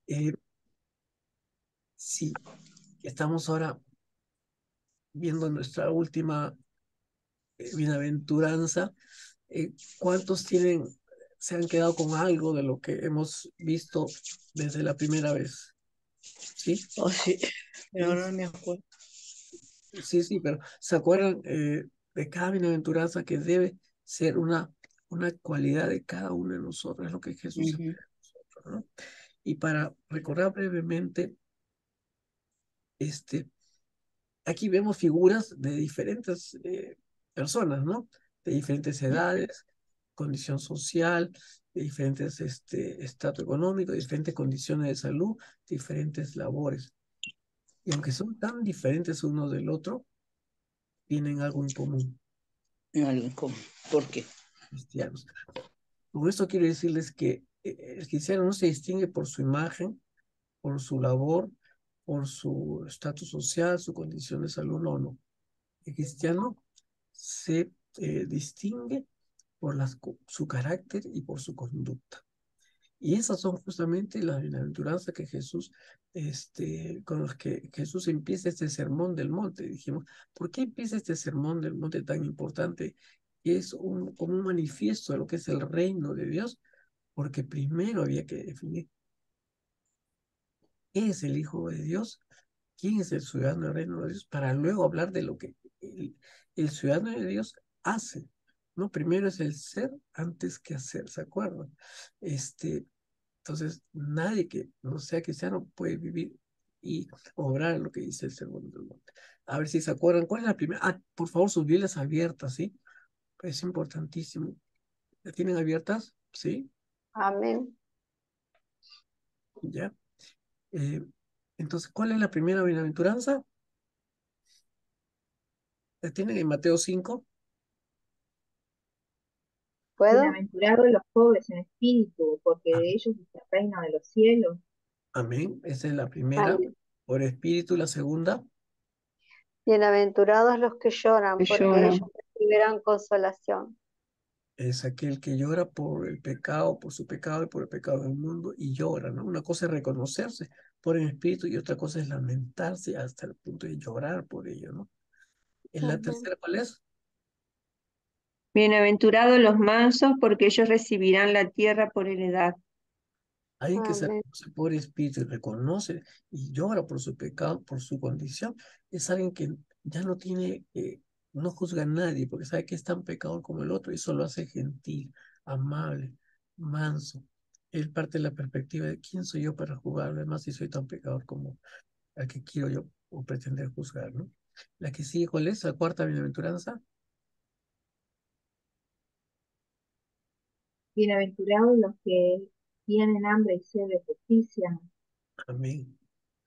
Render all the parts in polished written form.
Eh, sí, estamos ahora viendo nuestra última bienaventuranza. ¿Cuántos se han quedado con algo de lo que hemos visto desde la primera vez? ¿Sí? Oh, sí, pero Sí, no me acuerdo. sí, sí, pero ¿se acuerdan de cada bienaventuranza que debe ser una cualidad de cada uno de nosotros? Es lo que Jesús Ujú. espera de nosotros, ¿no? Y para recordar brevemente, este, aquí vemos figuras de diferentes personas, ¿no? De diferentes edades, condición social, de diferentes estatus económico, diferentes condiciones de salud, diferentes labores. Y aunque son tan diferentes uno del otro, tienen algo en común, Algo en común. ¿Por qué? cristianos. Con esto quiero decirles que el cristiano no se distingue por su imagen, por su labor, por su estatus social, su condición de salud, no, no. El cristiano se distingue por su carácter y por su conducta. Y esas son justamente las bienaventuranzas que Jesús, con las que Jesús empieza este sermón del monte. Dijimos, ¿por qué empieza este sermón del monte tan importante? Que es como un manifiesto de lo que es el reino de Dios, porque primero había que definir qué es el Hijo de Dios, quién es el ciudadano del reino de Dios, para luego hablar de lo que el ciudadano de Dios hace. No, primero es el ser antes que hacer, ¿se acuerdan? Entonces, nadie que no sea cristiano puede vivir y obrar lo que dice el Sermón del Monte. A ver si se acuerdan, ¿cuál es la primera? Ah, por favor, sus Biblias abiertas, ¿sí? Es importantísimo. ¿La tienen abiertas? ¿Sí? Amén. ¿Ya? Eh, entonces, ¿cuál es la primera bienaventuranza? ¿La tienen en Mateo 5? ¿Puedo? Bienaventurados los pobres en espíritu, porque de ellos es el reino de los cielos. Amén. Esa es la primera. Amén. Por espíritu, la segunda Bienaventurados los que lloran, Que porque ellos lloran. recibirán consolación. es aquel que llora por el pecado, por su pecado y por el pecado del mundo y llora, ¿no? Una cosa es reconocerse por el espíritu y otra cosa es lamentarse hasta el punto de llorar por ello, ¿no? ¿En la Amén. tercera cuál es? Bienaventurados los mansos, porque ellos recibirán la tierra por heredad. Alguien que se Amén. reconoce por espíritu y reconoce y llora por su pecado, por su condición, es alguien que ya no tiene, no juzga a nadie porque sabe que es tan pecador como el otro y eso lo hace gentil, amable, manso. Él parte de la perspectiva de quién soy yo para juzgar, además si soy tan pecador como al que quiero yo o pretender juzgar, ¿no? La que sigue, ¿cuál es? La cuarta bienaventuranza. Bienaventurados los que tienen hambre y sed de justicia, Amén,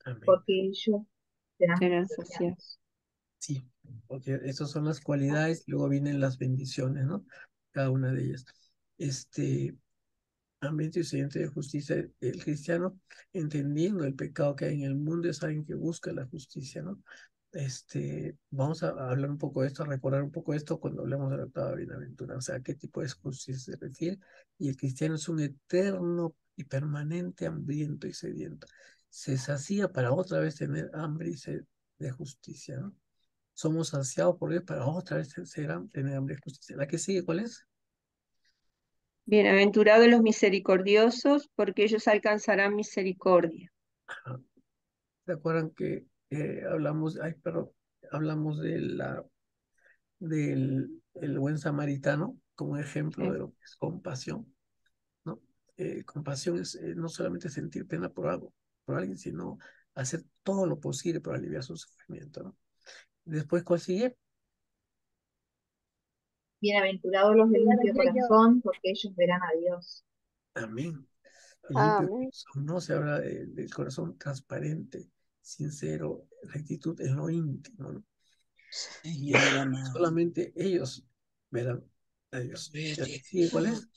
amén. porque ellos serán Serán saciados. saciados. Sí, porque esas son las cualidades, luego vienen las bendiciones, ¿no? Cada una de ellas. Este, ambiente y siguiente de justicia, el cristiano, entendiendo el pecado que hay en el mundo, es alguien que busca la justicia, ¿no? Vamos a hablar un poco de esto, a recordar un poco esto cuando hablemos de la octava bienaventuranza, o sea, a qué tipo de justicia se refiere. Y el cristiano es un eterno y permanente hambriento y sediento. Se sacía para otra vez tener hambre y sed de justicia, ¿no? Somos saciados por Dios para otra vez tener hambre de justicia. ¿La que sigue cuál es? Bienaventurados los misericordiosos, porque ellos alcanzarán misericordia. Ajá. ¿Se acuerdan que hablamos del el buen samaritano como ejemplo Sí. de lo que es compasión, ¿no? Compasión es no solamente sentir pena por alguien, sino hacer todo lo posible para aliviar su sufrimiento, ¿no? Después, ¿cuál sigue? Bienaventurados los de limpio corazón, porque ellos verán a Dios. Amén. El limpio Amén. corazón, no se habla del corazón transparente, sincero, rectitud en lo íntimo, ¿no? Señor amado. Solamente ellos verán a Dios. ¿Ya que sigue cuál es?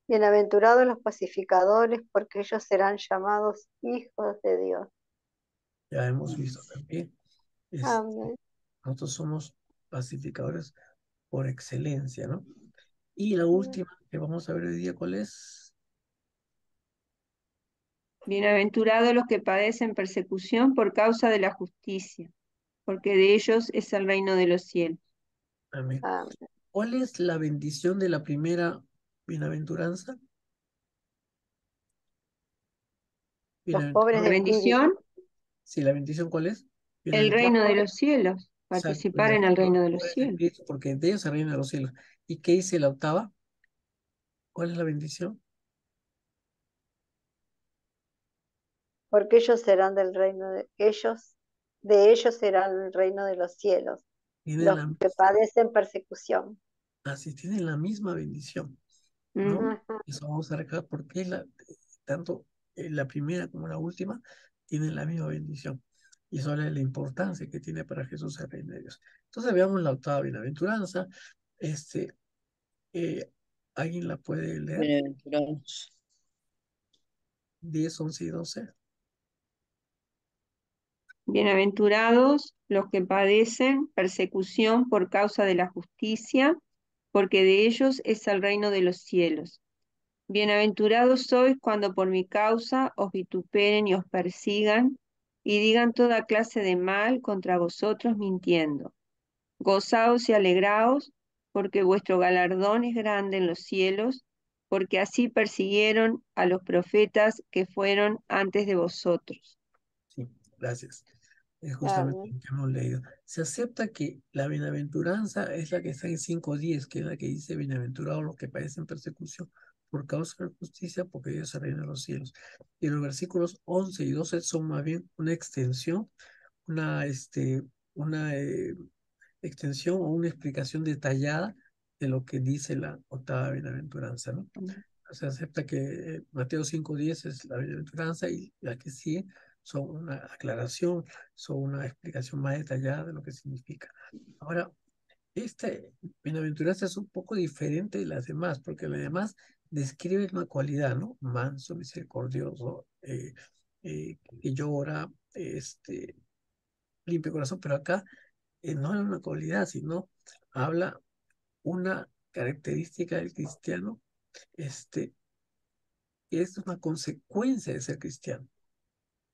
Bienaventurados los pacificadores, porque ellos serán llamados hijos de Dios. Ya hemos visto también. Amén. Nosotros somos pacificadores por excelencia, ¿no? Y la última que vamos a ver hoy día, ¿cuál es? Bienaventurados los que padecen persecución por causa de la justicia, porque de ellos es el reino de los cielos. Amén. Amén. ¿Cuál es la bendición de la primera bienaventuranza? Los pobres La de espíritu. bendición, Sí, la bendición, ¿cuál es? el Bienaventurado. reino de los cielos, Exacto, participar en el reino de los pobres de cielos. espíritu, porque de ellos se reina los cielos. ¿Y qué dice la octava? ¿Cuál es la bendición? Porque ellos serán del reino de ellos será el reino de los cielos, Tienen los la, que padecen persecución. así tienen la misma bendición, ¿no? Mm. Ujú. Eso vamos a recordar porque tanto la primera como la última tienen la misma bendición. Y eso es la importancia que tiene para Jesús el reino de Dios. Entonces veamos la octava bienaventuranza. Este, eh, ¿Alguien la puede leer? Bienaventurados. 10, 11 y 12. Bienaventurados los que padecen persecución por causa de la justicia, porque de ellos es el reino de los cielos. Bienaventurados sois cuando por mi causa os vituperen y os persigan, y digan toda clase de mal contra vosotros mintiendo. Gozaos y alegraos, porque vuestro galardón es grande en los cielos, porque así persiguieron a los profetas que fueron antes de vosotros. Sí, gracias. Es justamente Amén. lo que hemos leído. Se acepta que la bienaventuranza es la que está en 5:10, que es la que dice, bienaventurados los que padecen persecución por causa de la justicia, porque ellos se reinan los cielos. Y los versículos 11 y 12 son más bien una extensión, una, una extensión o una explicación detallada de lo que dice la octava bienaventuranza, ¿no? Se acepta que Mateo 5:10 es la bienaventuranza y la que sigue son una aclaración, son una explicación más detallada de lo que significa. Ahora, esta bienaventuranza es un poco diferente de las demás, porque las demás describen una cualidad, ¿no? Manso, misericordioso, que llora, limpio corazón, pero acá no es una cualidad, sino habla una característica del cristiano, este, que es una consecuencia de ser cristiano.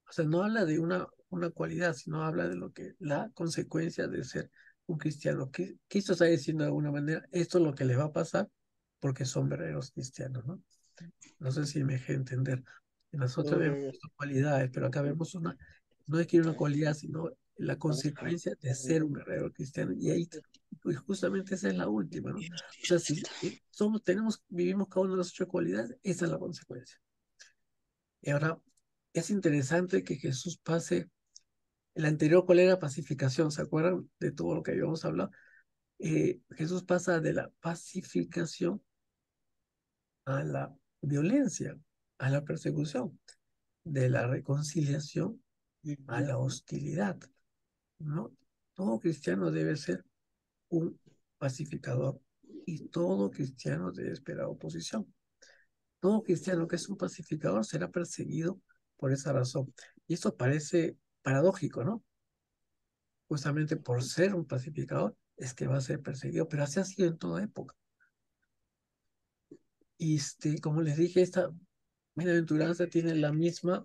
O sea, no habla de una cualidad, sino habla de lo que la consecuencia de ser un cristiano. Cristo está diciendo de alguna manera, esto es lo que les va a pasar porque son verdaderos cristianos, ¿no? No sé si me dejé entender. Nosotros vemos cualidades, pero acá vemos no es que una cualidad, sino la consecuencia de ser un verdadero cristiano. Y ahí, pues justamente esa es la última, ¿no? O sea, si vivimos cada una de las 8 cualidades, esa es la consecuencia. Y ahora, es interesante que Jesús pase, el anterior, ¿cuál era? Pacificación, ¿se acuerdan de todo lo que habíamos hablado? Jesús pasa de la pacificación a la violencia, a la persecución, de la reconciliación a la hostilidad, ¿no? Todo cristiano debe ser un pacificador y todo cristiano debe esperar oposición. Todo cristiano que es un pacificador será perseguido por esa razón. Y esto parece paradójico, ¿no? Justamente por ser un pacificador es que va a ser perseguido, pero así ha sido en toda época. Y como les dije, esta bienaventuranza tiene la misma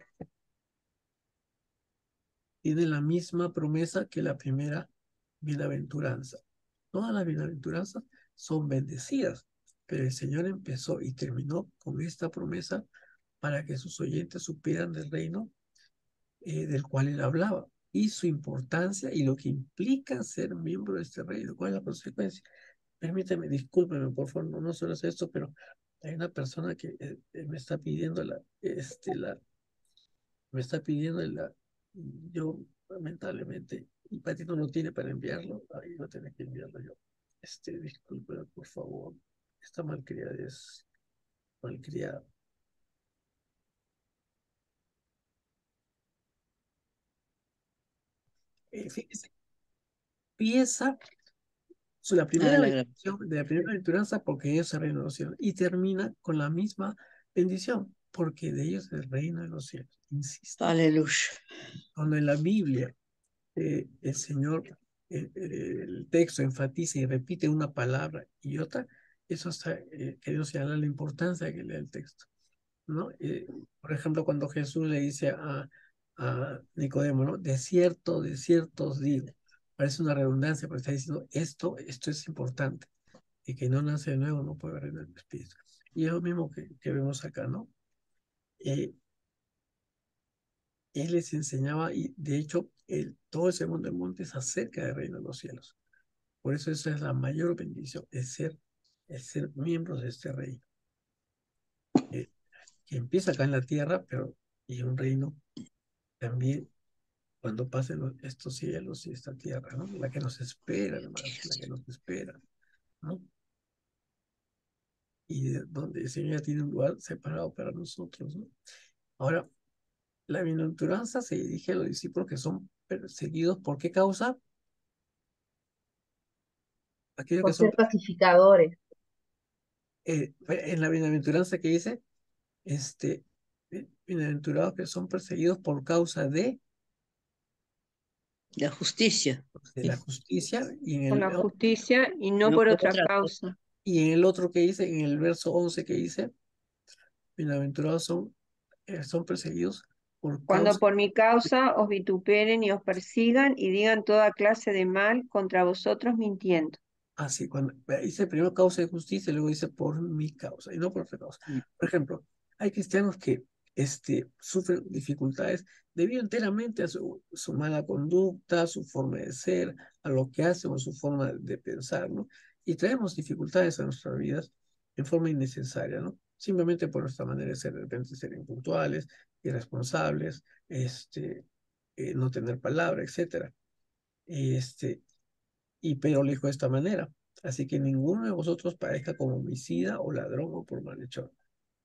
promesa que la primera bienaventuranza. Todas las bienaventuranzas son bendecidas, pero el Señor empezó y terminó con esta promesa para que sus oyentes supieran del reino del cual él hablaba y su importancia y lo que implica ser miembro de este reino. ¿Cuál es la consecuencia? Permíteme, discúlpeme, por favor, no solo es esto, pero hay una persona que me está pidiendo me está pidiendo yo lamentablemente, y Pati no lo tiene para enviarlo, ahí va a tener que enviarlo yo. Discúlpeme, por favor, esta malcriada es malcriada. Fíjese, empieza la primera la bendición de la primera aventuranza porque ellos se reino de los cielos y termina con la misma bendición porque de ellos es el reino de los cielos. Insisto, Aleluya. cuando en la Biblia el Señor, el texto enfatiza y repite una palabra y otra, eso está queriendo señalar la importancia que le da el texto. ¿no? Por ejemplo, cuando Jesús le dice a Nicodemo, ¿no? De cierto os digo. Parece una redundancia, pero está diciendo esto es importante. Y que no nace de nuevo no puede ver en el espíritu. Y es lo mismo que vemos acá, ¿no? Eh, Él les enseñaba, y de hecho, todo ese mundo del monte es acerca del reino de los cielos. Por eso esa es la mayor bendición, es ser miembros de este reino, eh, que empieza acá en la tierra, pero y un reino también cuando pasen estos cielos y esta tierra, ¿no? La que nos espera, hermanos, la que nos espera, ¿no? Y donde el Señor ya tiene un lugar separado para nosotros, ¿no? Ahora, la bienaventuranza se dirige a los discípulos que son perseguidos. ¿Por qué causa? Aquellos que por son, ser pacificadores, en la bienaventuranza que dice, bienaventurados que son perseguidos por causa La justicia. de la justicia, Por la justicia y no No por por otra otra cosa. causa. y en el otro que dice, en el verso 11 que dice, bienaventurados son perseguidos por Cuando causa, por mi causa os vituperen y os persigan y digan toda clase de mal contra vosotros mintiendo. así, cuando dice primero causa de justicia y luego dice por mi causa y no por otra causa. Por ejemplo, hay cristianos que sufren dificultades debido enteramente a su mala conducta, a su forma de ser, a lo que hacen o su forma de pensar, ¿no? Y traemos dificultades a nuestras vidas en forma innecesaria, ¿no? Simplemente por nuestra manera de ser, de repente ser impuntuales, irresponsables, no tener palabra, etcétera. Este, pero lo dijo de esta manera. Así que ninguno de vosotros parezca como homicida o ladrón o por malhechor.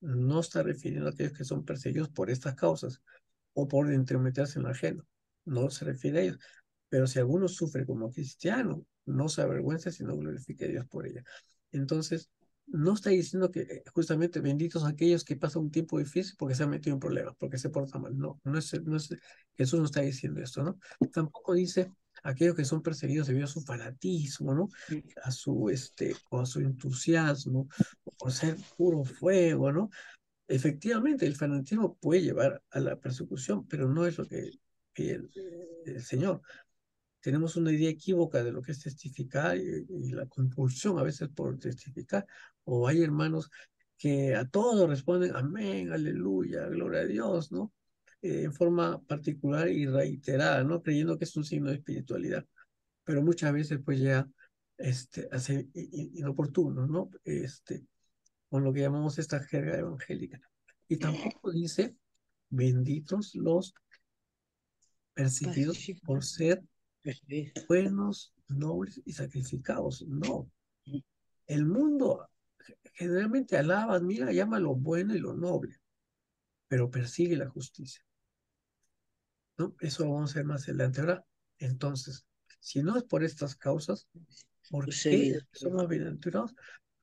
No está refiriendo a aquellos que son perseguidos por estas causas o por entrometerse en lo ajeno. No se refiere a ellos. Pero si alguno sufre como cristiano, no se avergüenza, sino glorifique a Dios por ella. Entonces, no está diciendo que justamente benditos aquellos que pasan un tiempo difícil porque se han metido en problemas, porque se portan mal. No, Jesús no está diciendo esto, ¿no? Tampoco dice aquellos que son perseguidos debido a su fanatismo, ¿no? O a su entusiasmo, o por ser puro fuego, ¿no? Efectivamente, el fanatismo puede llevar a la persecución, pero no es lo que pide el Señor. Tenemos una idea equívoca de lo que es testificar y la compulsión a veces por testificar. O hay hermanos que a todo responden amén, aleluya, gloria a Dios, ¿no? En forma particular y reiterada, ¿no? Creyendo que es un signo de espiritualidad. Pero muchas veces pues ya a ser inoportuno, ¿no? Con lo que llamamos esta jerga evangélica. Y tampoco dice, benditos los perseguidos por ser buenos, nobles y sacrificados. No, el mundo generalmente alaba, admira, llama lo bueno y lo noble, pero persigue la justicia, ¿no? Eso lo vamos a ver más adelante. Ahora, entonces, si no es por estas causas, ¿por qué Seguido. somos bienaventurados?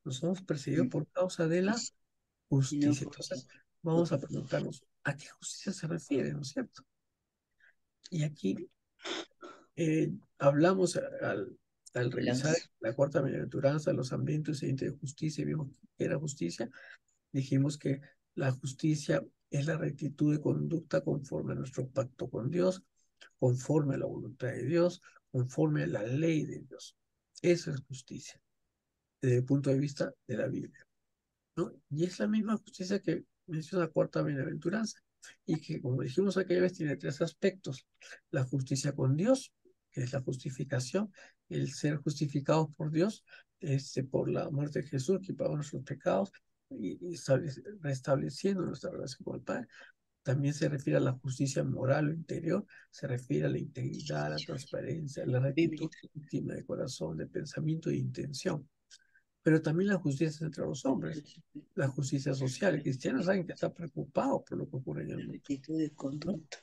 Nos somos perseguidos por causa de la Y no justicia. por otra Entonces, vamos a preguntarnos, ¿a qué justicia se refiere, no es cierto? Y aquí hablamos al revisar lanza. la cuarta bienaventuranza, los ambientes de justicia, y vimos que era justicia, dijimos que la justicia es la rectitud de conducta conforme a nuestro pacto con Dios, conforme a la voluntad de Dios, conforme a la ley de Dios. Eso es justicia, desde el punto de vista de la Biblia, ¿no? Y es la misma justicia que menciona la cuarta bienaventuranza, y que, como dijimos aquella vez, tiene tres aspectos. La justicia con Dios, que es la justificación, el ser justificados por Dios, por la muerte de Jesús, que pagó nuestros pecados, y restableciendo nuestra relación con el Padre. También se refiere a la justicia moral o interior, se refiere a la integridad, a la transparencia, a la rectitud íntima de corazón, de pensamiento e intención. Pero también la justicia entre los hombres, la justicia social. El cristiano es alguien que está preocupado por lo que ocurre en el mundo, Actitud de ¿no? conducta.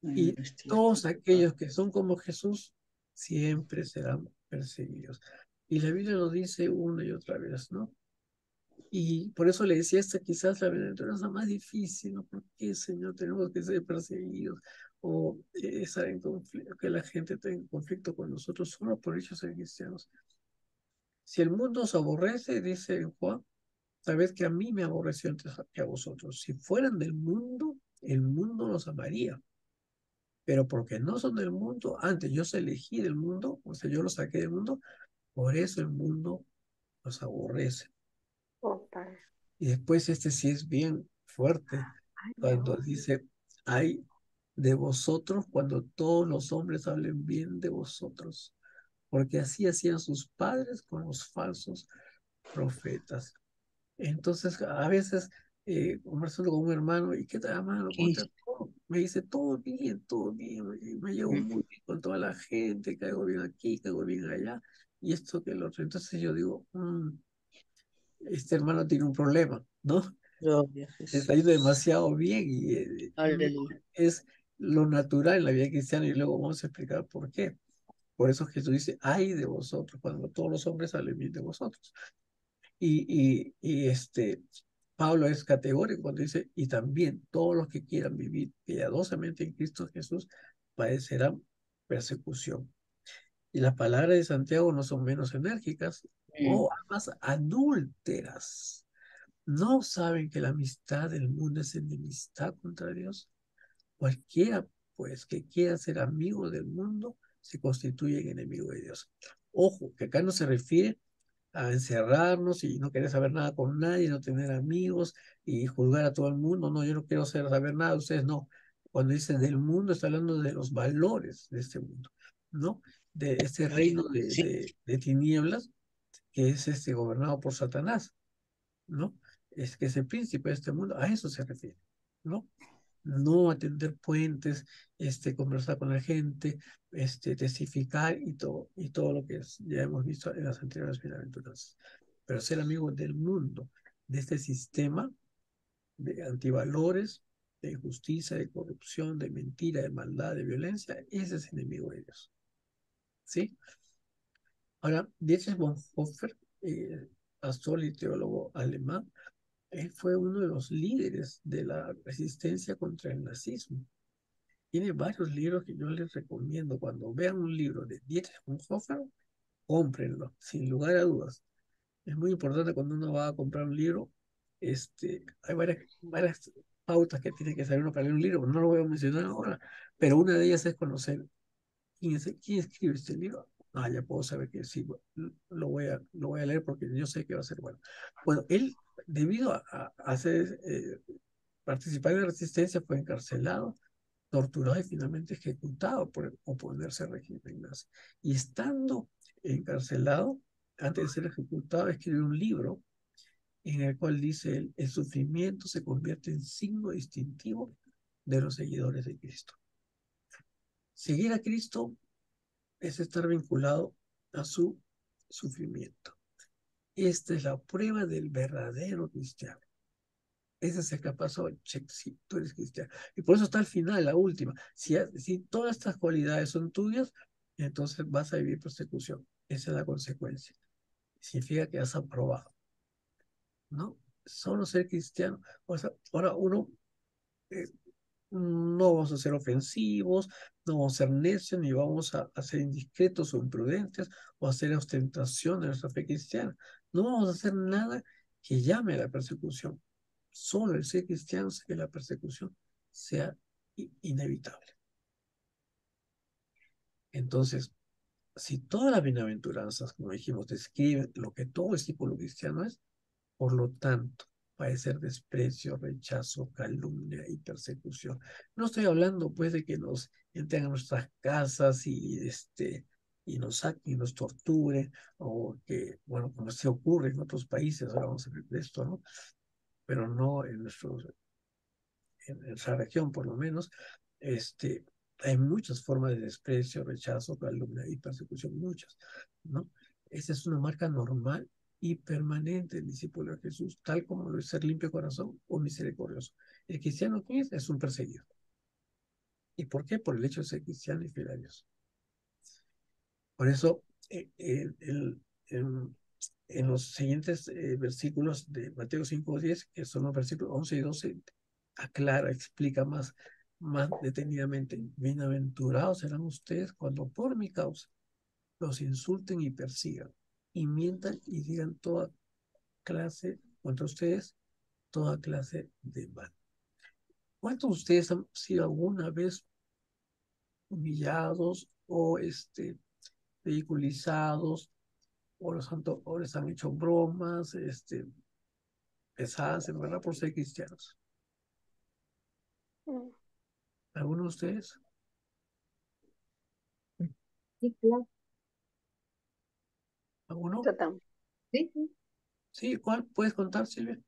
Y todos aquellos que son como Jesús siempre serán perseguidos. Y la Biblia lo dice una y otra vez, ¿no? Y por eso le decía, esta quizás la bienaventuranza más difícil, ¿no? ¿Por qué, Señor, tenemos que ser perseguidos? O estar en conflicto, que la gente tenga en conflicto con nosotros solo por ellos ser cristianos. Si el mundo os aborrece, dice Juan, sabed que a mí me aborreció antes que a vosotros. Si fueran del mundo, el mundo los amaría. Pero porque no son del mundo, antes yo os elegí del mundo, o sea, yo los saqué del mundo, por eso el mundo los aborrece. Opa. Y después este sí es bien fuerte, Ay, me cuando aburro. dice, ay de vosotros cuando todos los hombres hablen bien de vosotros, porque así hacían sus padres con los falsos profetas. Entonces, a veces, conversando con un hermano, ¿y qué tal, hermano? ¿Cómo Sí, te todo? Me dice, todo bien, me llevo mm, muy bien con toda la gente, caigo bien aquí, caigo bien allá, y esto que el otro. Entonces yo digo, este hermano tiene un problema, ¿no? gloria a Está yendo Jesús. demasiado bien y no Aleluya. es lo natural en la vida cristiana, y luego vamos a explicar por qué. Por eso Jesús dice, ay de vosotros, cuando todos los hombres hablen bien de vosotros. Y Pablo es categórico cuando dice, y también todos los que quieran vivir piadosamente en Cristo Jesús padecerán persecución. Y las palabras de Santiago no son menos enérgicas, Mm, o más adúlteras. ¿No saben que la amistad del mundo es enemistad contra Dios? Cualquiera, pues, que quiera ser amigo del mundo, se constituye en enemigo de Dios. Ojo, que acá no se refiere a encerrarnos y no querer saber nada con nadie, no tener amigos y juzgar a todo el mundo. No, yo no quiero saber nada de ustedes, no. Cuando dice del mundo, está hablando de los valores de este mundo, ¿no? De este reino sí, de tinieblas que es gobernado por Satanás, ¿no? Es que es el príncipe de este mundo, a eso se refiere, ¿no? No atender puentes, conversar con la gente, testificar y todo lo que ya hemos visto en las anteriores bienaventuranzas. Pero ser amigo del mundo, de este sistema de antivalores, de injusticia, de corrupción, de mentira, de maldad, de violencia, ese es enemigo de Dios. ¿Sí? Ahora, Dietrich Bonhoeffer, pastor y teólogo alemán, él fue uno de los líderes de la resistencia contra el nazismo. Tiene varios libros que yo les recomiendo. Cuando vean un libro de Dietrich Bonhoeffer, cómprenlo, sin lugar a dudas. Es muy importante cuando uno va a comprar un libro. Hay varias pautas que tiene que saber uno para leer un libro, no lo voy a mencionar ahora, pero una de ellas es conocer quién escribe este libro. Ah, ya puedo saber que sí, lo voy a leer porque yo sé que va a ser bueno. Bueno, él, debido a participar en la resistencia, fue encarcelado, torturado y finalmente ejecutado por oponerse al régimen nazi. Y estando encarcelado, antes de ser ejecutado, escribió un libro en el cual dice el sufrimiento se convierte en signo distintivo de los seguidores de Cristo. Seguir a Cristo es estar vinculado a su sufrimiento. Esta es la prueba del verdadero cristiano. Ese es el que pasó, check, si tú eres cristiano. Y por eso está al final, la última. Si todas estas cualidades son tuyas, entonces vas a vivir persecución. Esa es la consecuencia. Significa que has aprobado, ¿no? Solo ser cristiano. O sea, ahora uno, eh, no vamos a ser ofensivos, no vamos a ser necios, ni vamos a ser indiscretos o imprudentes o a hacer ostentación de nuestra fe cristiana. No vamos a hacer nada que llame a la persecución. Solo el ser cristiano hace que la persecución sea inevitable. Entonces, si todas las bienaventuranzas, como dijimos, describen lo que todo discípulo cristiano es, por lo tanto, padecer desprecio, rechazo, calumnia y persecución. No estoy hablando, pues, de que nos entren a nuestras casas y nos saquen, y nos torturen, o que, bueno, como se ocurre en otros países, ahora vamos a ver de esto, ¿no? Pero no en nuestra región, por lo menos, hay muchas formas de desprecio, rechazo, calumnia y persecución, muchas, ¿no? Esa es una marca normal y permanente del discípulo de Jesús, tal como lo es ser limpio de corazón o misericordioso. El cristiano, ¿qué es? Es un perseguido. ¿Y por qué? Por el hecho de ser cristiano y fiel a Dios. Por eso, en los siguientes versículos de Mateo 5:10, que son los versículos 11 y 12, aclara, explica más detenidamente. Bienaventurados serán ustedes cuando por mi causa los insulten y persigan, y mientan y digan toda clase contra ustedes toda clase de mal. ¿Cuántos de ustedes han sido alguna vez humillados o ridiculizados o les han hecho bromas pesadas, en verdad, por ser cristianos? Mm. ¿Alguno de ustedes? Sí, claro. ¿Alguno? Yo también. Sí, sí. Sí, ¿cuál? ¿Puedes contar, Silvia?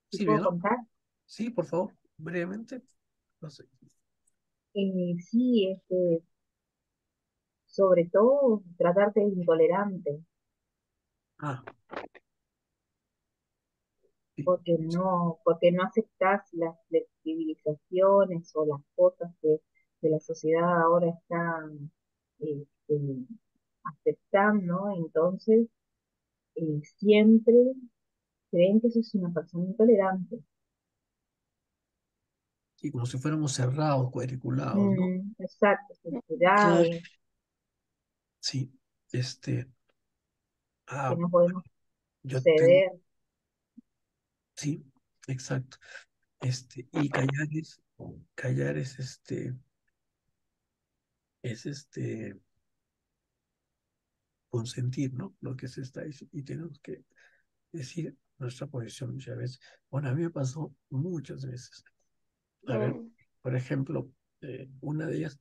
¿Te Silvia, puedo ¿no? contar? Sí, por favor, brevemente. No sé. Sí, sobre todo tratarte de intolerante, Ah, sí, porque no aceptás las flexibilizaciones o las cosas que la sociedad ahora está este, aceptando, entonces siempre creen que sos una persona intolerante. sí, como si fuéramos cerrados, cuadriculados, ¿no? Exacto, Claro. censurado, Sí, que ah, no podemos yo tengo, ceder. sí, exacto. Y callar es consentir, ¿no? Lo que se está diciendo, y tenemos que decir nuestra posición muchas veces. Bueno, a mí me pasó muchas veces. A ver, Mm. por ejemplo, una de ellas,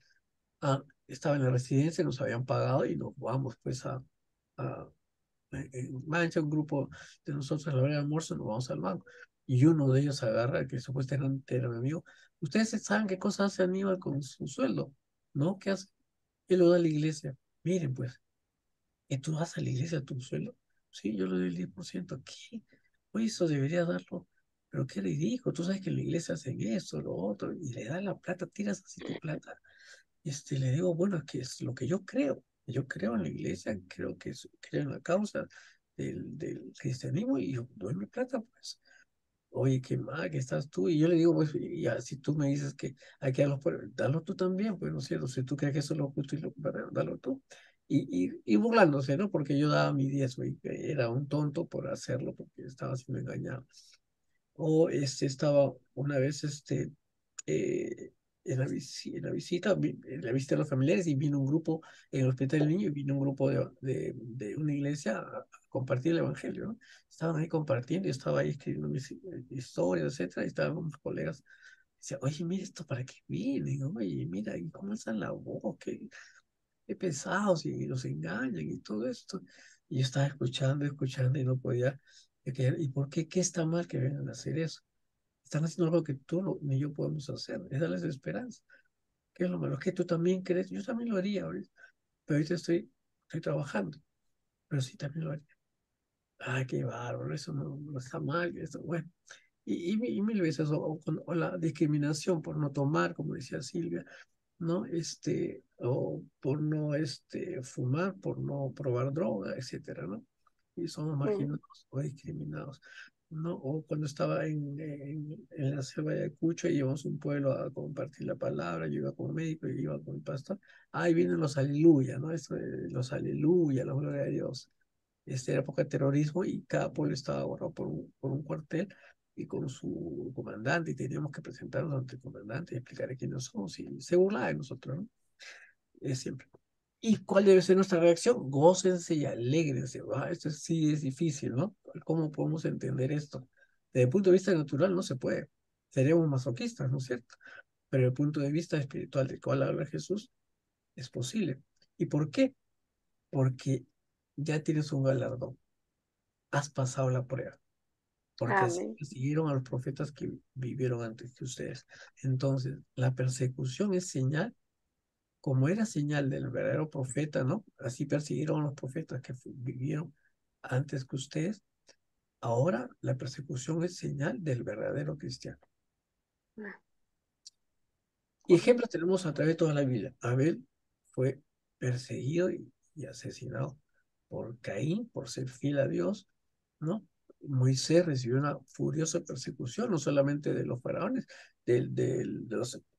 estaba en la residencia, nos habían pagado y nos vamos pues a en Mancha, un grupo de nosotros a la hora de almuerzo, nos vamos al banco. Y uno de ellos agarra, que supuestamente era mi amigo. ¿Ustedes saben qué cosas hace Aníbal con su sueldo? ¿No? ¿Qué hace? Él lo da a la iglesia. Miren, pues, ¿y tú vas a la iglesia tu sueldo? Sí, yo le doy el 10%. ¿Qué? Oye, eso debería darlo. Pero qué ridículo. Tú sabes que en la iglesia hacen esto, lo otro, y le dan la plata, tiras así tu plata. Le digo, bueno, es que es lo que yo creo. Yo creo en la iglesia, creo en la causa del cristianismo y yo doy mi plata, pues. Oye, qué mal que estás tú. Y yo le digo, pues, ya, si tú me dices que hay que darlo, dalo tú también, pues, ¿no es cierto? Si tú crees que eso es lo justo y lo verdadero, dalo tú. Y burlándose, ¿no? Porque yo daba mi diezmo y que era un tonto por hacerlo, porque estaba siendo engañado. O estaba una vez eh, en la visita, en la visita a los familiares y vino un grupo en el Hospital del Niño y vino un grupo de una iglesia a compartir el evangelio, ¿no? Estaban ahí compartiendo, yo estaba ahí escribiendo mis historias, etcétera, y estaban unos colegas. Decía, oye, mira esto para qué vienen, oye, mira, y cómo están la voz, qué pesados y los engañan y todo esto. Y yo estaba escuchando y no podía creer. ¿Y por qué? ¿Qué está mal que vengan a hacer eso? Están haciendo algo que tú ni yo podemos hacer. Es darles esperanza. ¿Qué es lo malo? Que tú también crees. Yo también lo haría ahorita. Pero ahorita estoy trabajando. Pero sí, también lo haría. Ay, qué bárbaro. Eso no está mal. Eso, bueno. Y mil veces, o la discriminación por no tomar, como decía Silvia, ¿no? O por no fumar, por no probar droga, etcétera, ¿no? Y somos Mm. marginados o discriminados, ¿no? O cuando estaba en la selva de Cucho y íbamos a un pueblo a compartir la palabra, yo iba como médico y iba con el pastor, ahí vienen los aleluya, ¿no? Los aleluya, la gloria a Dios. Era época de terrorismo y cada pueblo estaba gobernado por un cuartel y con su comandante y teníamos que presentarnos ante el comandante y explicar quiénes somos y se burlaba de nosotros, ¿no? Es siempre. ¿Y cuál debe ser nuestra reacción? Gócense y alégrense. Esto sí es difícil, ¿no? ¿Cómo podemos entender esto? Desde el punto de vista natural no se puede. Seremos masoquistas, ¿no es cierto? Pero desde el punto de vista espiritual del cual habla Jesús, es posible. ¿Y por qué? Porque ya tienes un galardón. Has pasado la prueba. Porque así Amén. persiguieron a los profetas que vivieron antes que ustedes. Entonces, la persecución es señal, como era señal del verdadero profeta, ¿no? Así persiguieron a los profetas que vivieron antes que ustedes. Ahora la persecución es señal del verdadero cristiano. Ah, Y correcto. ejemplos tenemos a través de toda la Biblia. Abel fue perseguido y asesinado por Caín, por ser fiel a Dios, ¿no? Moisés recibió una furiosa persecución, no solamente de los faraones, de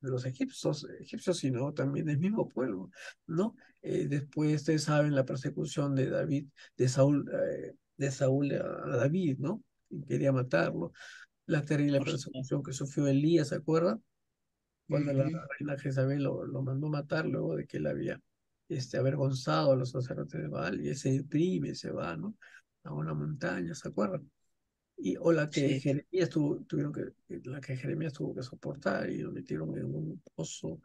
los egipcios, sino también del mismo pueblo, ¿no? Después ustedes saben la persecución de David, de Saúl a David, ¿no? Y quería matarlo. La terrible Por supuesto. persecución que sufrió Elías, ¿se acuerdan? Cuando la Ujú. reina Jezabel lo mandó matar luego de que él había avergonzado a los sacerdotes de Baal, y él se deprime, se va, ¿no? A una montaña, ¿se acuerdan? O la que Sí, Jeremías tuvo que soportar y lo metieron en un pozo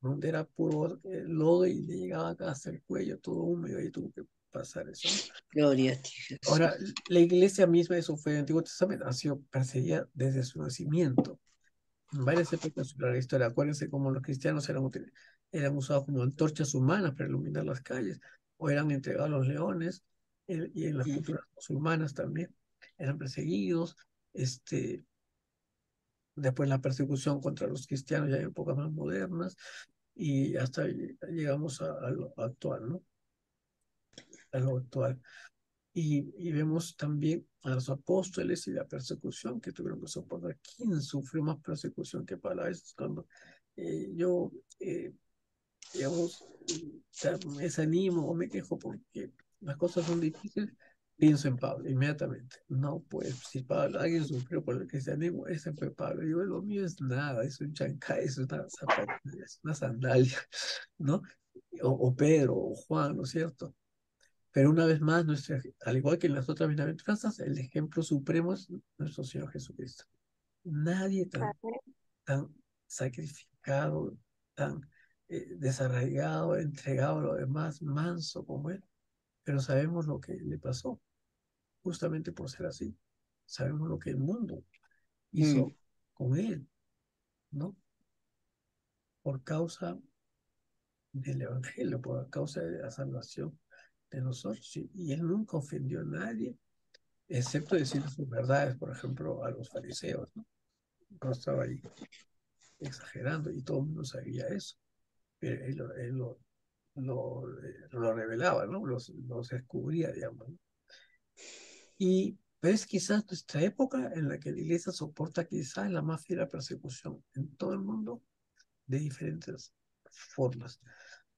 donde era puro lodo y le llegaba acá hasta el cuello todo húmedo y tuvo que pasar eso, ¿no? gloria a ti, Ahora, Jesús. la iglesia misma, eso fue en el Antiguo Testamento, ha sido perseguida desde su nacimiento. En varias épocas de la historia, acuérdense cómo los cristianos eran usados como antorchas humanas para iluminar las calles, o eran entregados a los leones, y en las Ujú. culturas musulmanas también eran perseguidos. Este, Después la persecución contra los cristianos ya en épocas más modernas, y hasta llegamos a lo actual, ¿no? A lo actual. Y vemos también a los apóstoles y la persecución que tuvieron que soportar. ¿Quién sufrió más persecución que Pablo? A veces cuando yo, digamos, me desanimo o me quejo porque las cosas son difíciles, pienso en Pablo inmediatamente. No, pues si Pablo, alguien sufrió por el cristianismo, ese fue Pablo. Yo, lo mío es nada, es un chancay, es una zapatilla, es una sandalia, ¿no? O Pedro, o Juan, ¿no es cierto? Pero una vez más, al igual que en las otras bienaventuranzas, el ejemplo supremo es nuestro Señor Jesucristo. Nadie tan sacrificado, tan desarraigado, entregado a lo demás, manso como Él. Pero sabemos lo que le pasó, justamente por ser así. Sabemos lo que el mundo Mm, hizo con Él, ¿no? Por causa del Evangelio, por causa de la salvación de nosotros. Y Él nunca ofendió a nadie, excepto decir sus verdades, por ejemplo, a los fariseos, ¿no? No estaba ahí exagerando y todo el mundo sabía eso, pero él lo revelaba, ¿no? Los descubría, digamos, ¿no? Y es quizás nuestra época en la que la iglesia soporta quizás la más fiera persecución en todo el mundo de diferentes formas.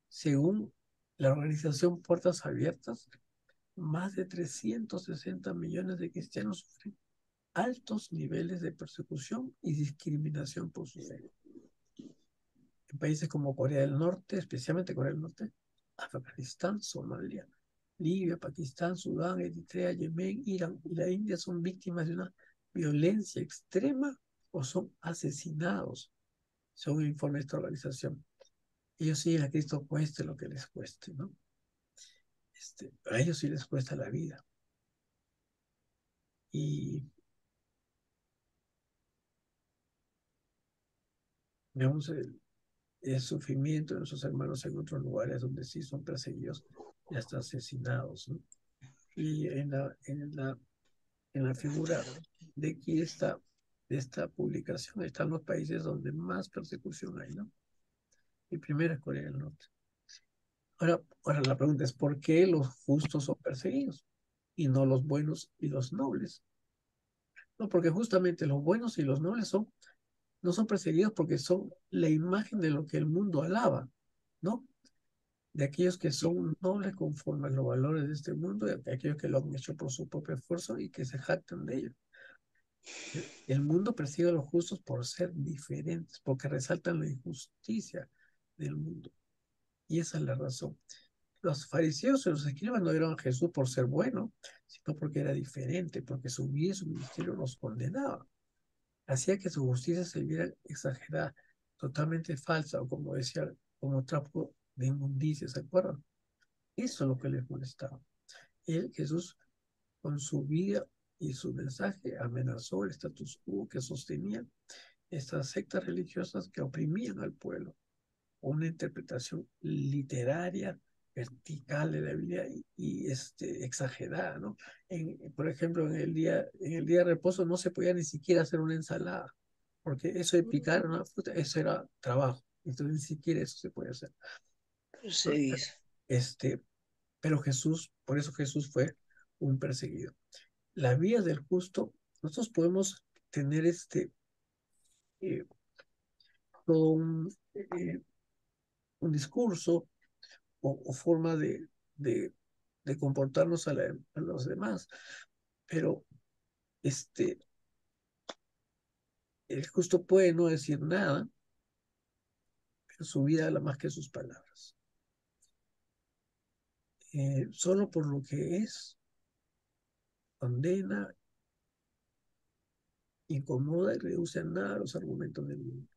Según la organización Puertas Abiertas, más de 360 millones de cristianos sufren altos niveles de persecución y discriminación por su fe. En países como Corea del Norte, especialmente Corea del Norte, Afganistán, Somalia, Libia, Pakistán, Sudán, Eritrea, Yemen, Irán y la India son víctimas de una violencia extrema o son asesinados, según informe de esta organización. Ellos siguen a Cristo cueste lo que les cueste, ¿no? A ellos sí les cuesta la vida. Y vemos el sufrimiento de nuestros hermanos en otros lugares donde sí son perseguidos y hasta asesinados, ¿no? Y en la figura de aquí de esta publicación están los países donde más persecución hay, ¿no? Y primero es Corea del Norte. Ahora la pregunta es, ¿por qué los justos son perseguidos y no los buenos y los nobles? No, porque justamente los buenos y los nobles no son perseguidos porque son la imagen de lo que el mundo alaba, ¿no? De aquellos que son nobles conforme a los valores de este mundo, y de aquellos que lo han hecho por su propio esfuerzo y que se jactan de ello. El mundo persigue a los justos por ser diferentes, porque resaltan la injusticia del mundo. Y esa es la razón. Los fariseos y los escribas no dieron a Jesús por ser bueno, sino porque era diferente, porque su vida y su ministerio los condenaba. Hacía que su justicia se viera exagerada, totalmente falsa, o como decía, como trapo de inmundicia, ¿se acuerdan? Eso es lo que les molestaba. Jesús, con su vida y su mensaje, amenazó el status quo que sostenían estas sectas religiosas que oprimían al pueblo, una interpretación literaria vertical de la Biblia exagerada, ¿no? Por ejemplo, en el día de reposo no se podía ni siquiera hacer una ensalada, porque eso de picar una fruta, eso era trabajo, entonces ni siquiera eso se puede hacer, ¿no? perseguido. Este, pero por eso Jesús fue un perseguido. la vía del justo, nosotros podemos tener eh, todo un discurso o forma de, de comportarnos a los demás, pero el justo puede no decir nada, pero su vida habla más que sus palabras. Solo por lo que es, condena, incomoda y reduce a nada los argumentos del mundo.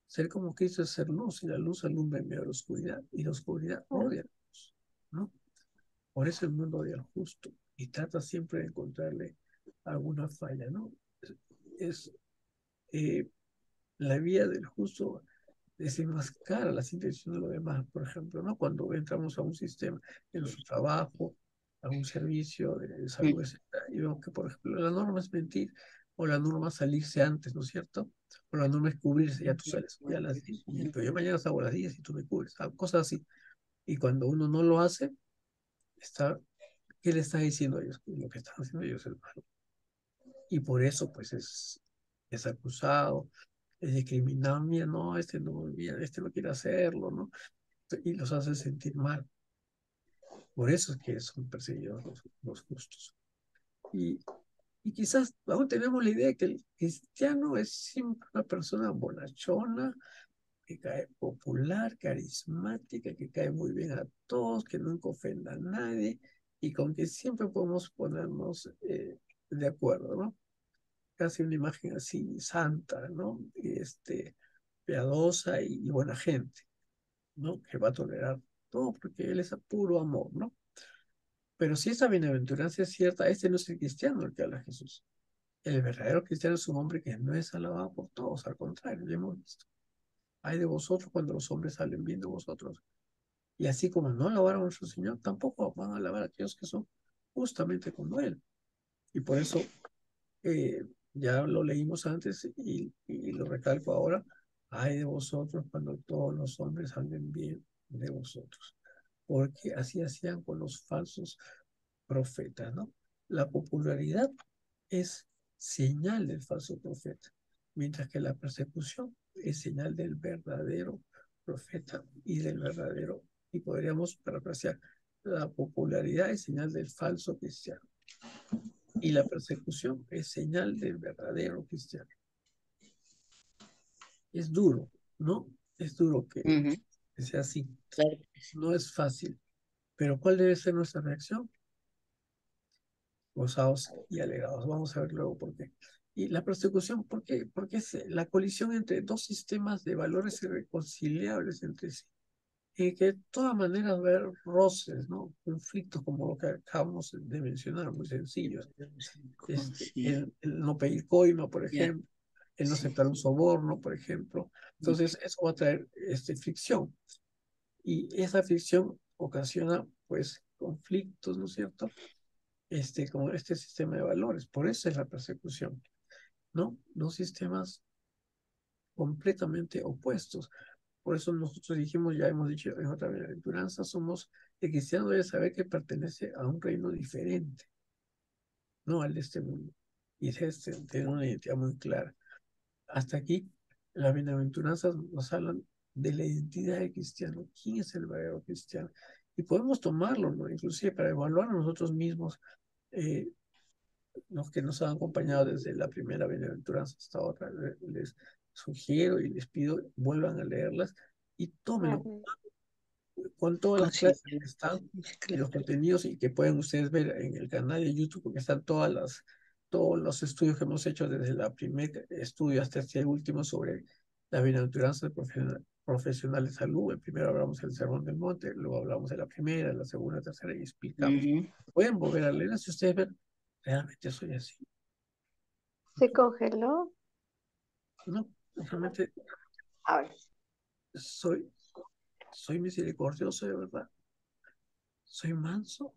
Ser como Cristo es ser luz, y la luz alumbra en medio de la oscuridad, y la oscuridad odia a la luz, ¿no? Por eso el mundo odia al justo, y trata siempre de encontrarle alguna falla, ¿no? Es, eh, la vía del justo desenmascara las intenciones de los demás, por ejemplo, ¿no? Cuando entramos a un sistema, en nuestro trabajo, a un servicio de salud, etc., y vemos que, por ejemplo, la norma es mentir, o la norma es salirse antes, ¿no es cierto? O la norma es cubrirse, ya tú sales ya a las 10, pero yo mañana salgo a las 10 y tú me cubres, cosas así. Y cuando uno no lo hace, está, ¿qué le está diciendo a ellos? Lo que están haciendo ellos es malo. Y por eso, pues, es acusado, es discriminado, mira, no, mira, este no quiere hacerlo, ¿no? Y los hace sentir mal. Por eso es que son perseguidos los justos. Y, y quizás aún tenemos la idea de que el cristiano es siempre una persona bonachona, que cae popular, carismática, que cae muy bien a todos, que nunca ofenda a nadie y con que siempre podemos ponernos de acuerdo, ¿no? Casi una imagen así santa, ¿no? Piadosa y buena gente, ¿no? Que va a tolerar todo porque él es a puro amor, ¿no? Pero si esa bienaventuranza es cierta, este no es el cristiano el que habla Jesús. El verdadero cristiano es un hombre que no es alabado por todos, al contrario, ya hemos visto. Hay de vosotros cuando los hombres salen bien de vosotros. Y así como no alabaron a nuestro Señor, tampoco van a alabar a aquellos que son justamente como Él. Y por eso ya lo leímos antes y lo recalco ahora. Hay de vosotros cuando todos los hombres salen bien de vosotros. Porque así hacían con los falsos profetas, ¿no? La popularidad es señal del falso profeta, mientras que la persecución es señal del verdadero profeta y del verdadero, y podríamos parafrasear, la popularidad es señal del falso cristiano y la persecución es señal del verdadero cristiano. Es duro, ¿no? Es duro que sea así. Claro. No es fácil, pero ¿cuál debe ser nuestra reacción? Gozados y alegrados. Vamos a ver luego por qué. Y la persecución, ¿por qué? Porque es la colisión entre dos sistemas de valores irreconciliables entre sí. Y que de todas maneras va a haber roces, ¿no? Conflictos como lo que acabamos de mencionar, muy sencillos. Sí, El no pedir coima, por ya. ejemplo, el no Sí. aceptar un soborno, por ejemplo. Entonces, eso va a traer fricción. Y esa fricción ocasiona, pues, conflictos, ¿no es cierto? Como este sistema de valores. Por eso es la persecución, ¿no? Dos sistemas completamente opuestos. Por eso nosotros dijimos, ya hemos dicho en otra bienaventuranza, el cristiano debe saber que pertenece a un reino diferente, no al de este mundo. Y tener una identidad muy clara. Hasta aquí, las bienaventuranzas nos hablan de la identidad del cristiano. ¿Quién es el verdadero cristiano? Y podemos tomarlo, ¿no? Inclusive para evaluar a nosotros mismos, eh, los que nos han acompañado desde la primera bienaventuranza hasta otra, les sugiero y les pido vuelvan a leerlas y tómenlo con todas las Sí, clases que están y claro. los contenidos y que pueden ustedes ver en el canal de YouTube porque están todos los estudios que hemos hecho desde el primer estudio hasta este último sobre la bienaventuranza profesional de salud. El primero hablamos del Sermón del Monte, luego hablamos de la primera, la segunda, tercera y explicamos. Pueden volver a leerlas si ustedes ven, realmente soy así. ¿Se congeló? No, realmente A ver. soy misericordioso de verdad. Soy manso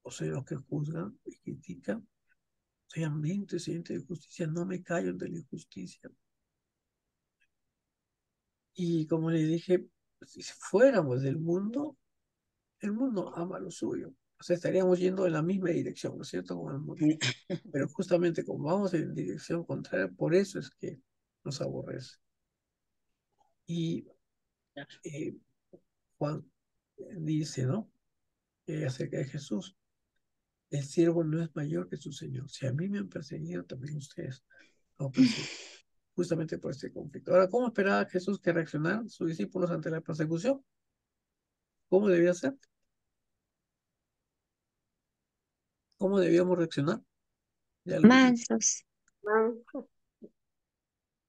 o soy los que juzgan y critican. Soy hambriento y sediento de justicia. No me callo de la injusticia. Y como le dije, si fuéramos del mundo, el mundo ama lo suyo. O sea, estaríamos yendo en la misma dirección, ¿no es cierto? Con el mundo. Pero justamente como vamos en dirección contraria, por eso es que nos aborrece. Y eh, Juan dice, ¿no? Acerca de Jesús, el siervo no es mayor que su Señor. Si a mí me han perseguido, también ustedes lo persiguen. Justamente por este conflicto. Ahora, ¿cómo esperaba Jesús que reaccionaran sus discípulos ante la persecución? ¿Cómo debía ser? ¿Cómo debíamos reaccionar? Ya lo leí. Mansos. Manso,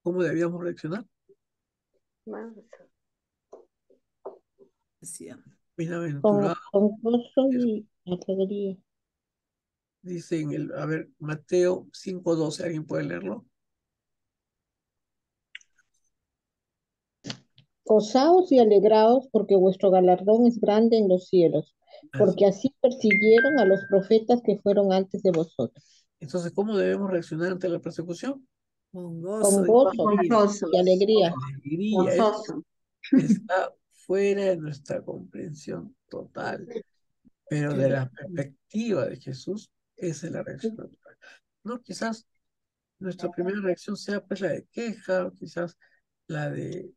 ¿Cómo debíamos reaccionar? manso. Decía. Bienaventurado, Con gozo es- y alegría. dice a ver, Mateo 5:12, ¿alguien puede leerlo? Gozaos y alegraos porque vuestro galardón es grande en los cielos, Así. porque así persiguieron a los profetas que fueron antes de vosotros. Entonces, ¿cómo debemos reaccionar ante la persecución? Con Con gozo y gozo alegría. y Gozosos, alegría. Alegría. Esto gozoso. está fuera de nuestra comprensión total, pero de la perspectiva de Jesús, esa es la reacción natural. No, quizás nuestra primera reacción sea pues la de queja, o quizás la de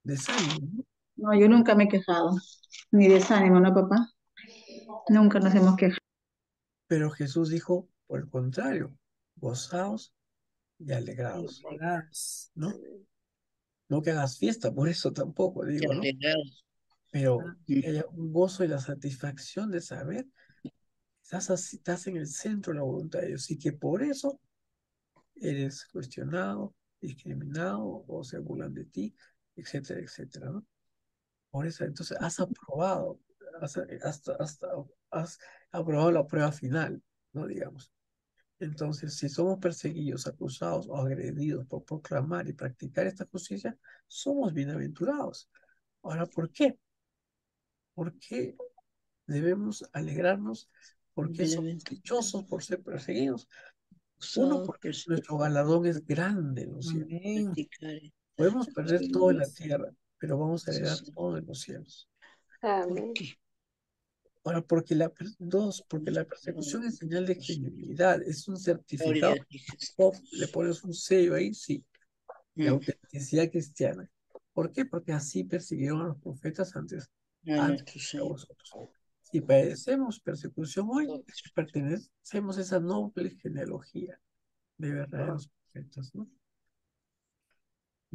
desánimo, ¿no? No, yo nunca me he quejado, ni desánimo, ¿no, papá? Nunca nos hemos quejado. Pero Jesús dijo, por el contrario, gozaos y alegraos, Alegrados. ¿no? No que hagas fiesta, por eso tampoco digo, ¿no? Alegrados. Pero que haya un gozo y la satisfacción de saber que estás en el centro de la voluntad de Dios y que por eso eres cuestionado, discriminado o se burlan de ti, etcétera, etcétera, ¿no? Por eso, entonces has, has aprobado la prueba final, ¿no? Digamos. Entonces, si somos perseguidos, acusados o agredidos por proclamar y practicar esta justicia, somos bienaventurados. Ahora, ¿por qué? ¿Por qué debemos alegrarnos? ¿Por qué somos dichosos por ser perseguidos? Uno, Gozados porque por ser nuestro galardón es grande en los cielos. amén. Podemos perder todo en la tierra, pero vamos a heredar todo en los cielos. Amén. Ahora, porque la persecución es señal de genuinidad, es un Gloria certificado. a ti, Jesús. Le pones un sello ahí, sí, de autenticidad cristiana. ¿Por qué? Porque así persiguieron a los profetas A antes nuestro de Señor. vosotros. Si padecemos persecución hoy, es que pertenecemos a esa noble genealogía de verdaderos profetas, ¿no?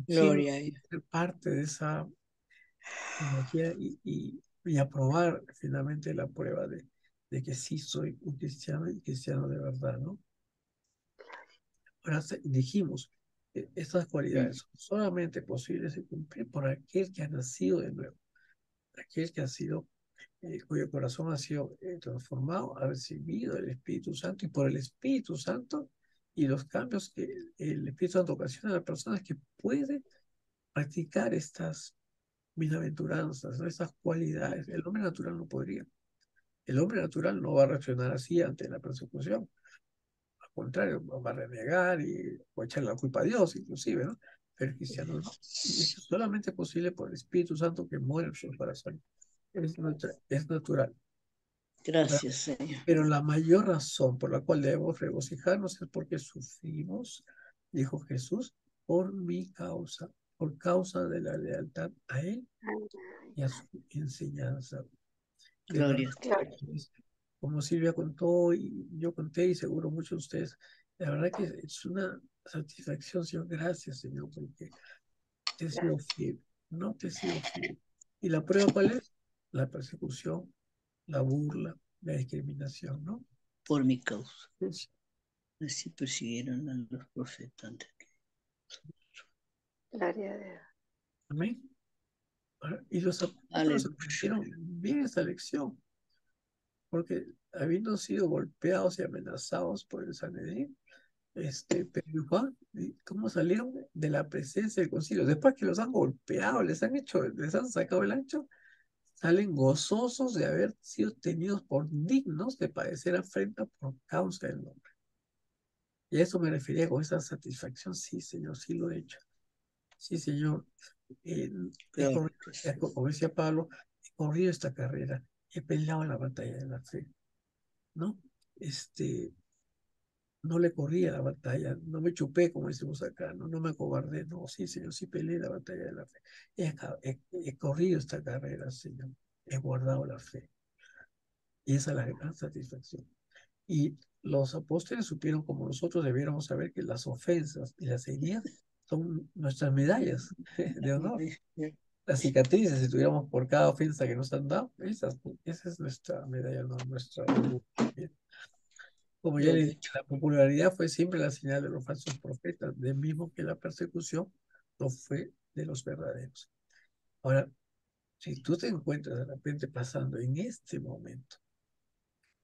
¿Quién Gloria a Dios. ser parte de esa genealogía y aprobar finalmente la prueba de que sí soy un cristiano y cristiano de verdad, ¿no? Ahora dijimos, estas cualidades son solamente posibles de cumplir por aquel que ha nacido de nuevo, aquel que ha sido, cuyo corazón ha sido transformado, ha recibido el Espíritu Santo y por el Espíritu Santo y los cambios que el Espíritu Santo ocasiona a las personas que pueden practicar estas bienaventuranzas, ¿no? Estas cualidades. El hombre natural no podría. El hombre natural no va a reaccionar así ante la persecución. Al contrario, va a renegar y va a echar la culpa a Dios, inclusive, ¿no? Pero el cristiano no. Y eso es solamente posible por el Espíritu Santo que muere en su corazón. Es natural. Gracias, Señor. Pero la mayor razón por la cual debemos regocijarnos es porque sufrimos, dijo Jesús, por mi causa, por causa de la lealtad a Él y a su enseñanza. De verdad, Gloria. como Silvia contó y yo conté y seguro muchos de ustedes, la verdad que es una satisfacción, Señor. Gracias, Señor, porque te he sido fiel, no te he sido fiel. ¿Y la prueba cuál es? La persecución, la burla, la discriminación, ¿no? Por mi causa. Es- Así persiguieron a los profetas antes que Gloria a Dios. Amén. Y los apóstoles aleluya. aprendieron bien esta lección, porque habiendo sido golpeados y amenazados por el Sanedrín, Pedro y Juan, ¿cómo salieron de la presencia del concilio? Después que los han golpeado, les han sacado el ancho, salen gozosos de haber sido tenidos por dignos de padecer afrenta por causa del nombre. Y a eso me refería con esa satisfacción. Sí, Señor, sí lo he hecho. Sí, Señor, he Gloria, corrido, como decía Pablo, he corrido esta carrera, he peleado la batalla de la fe. ¿no? No le corrí a la batalla, no me chupé, como decimos acá, no me acobardé, no, sí, Señor, sí peleé la batalla de la fe. He corrido esta carrera, Señor, he guardado la fe. Y esa es la gran satisfacción. Y los apóstoles supieron, como nosotros debiéramos saber, que las ofensas y las heridas son nuestras medallas de honor. Las cicatrices, si tuviéramos por cada ofensa que nos han dado, esa es nuestra medalla, no nuestra orgullo. Como ya le Gloria a dije, ti. la popularidad fue siempre la señal de los falsos profetas, de mismo que la persecución lo fue de los verdaderos. Ahora, si tú te encuentras de repente pasando en este momento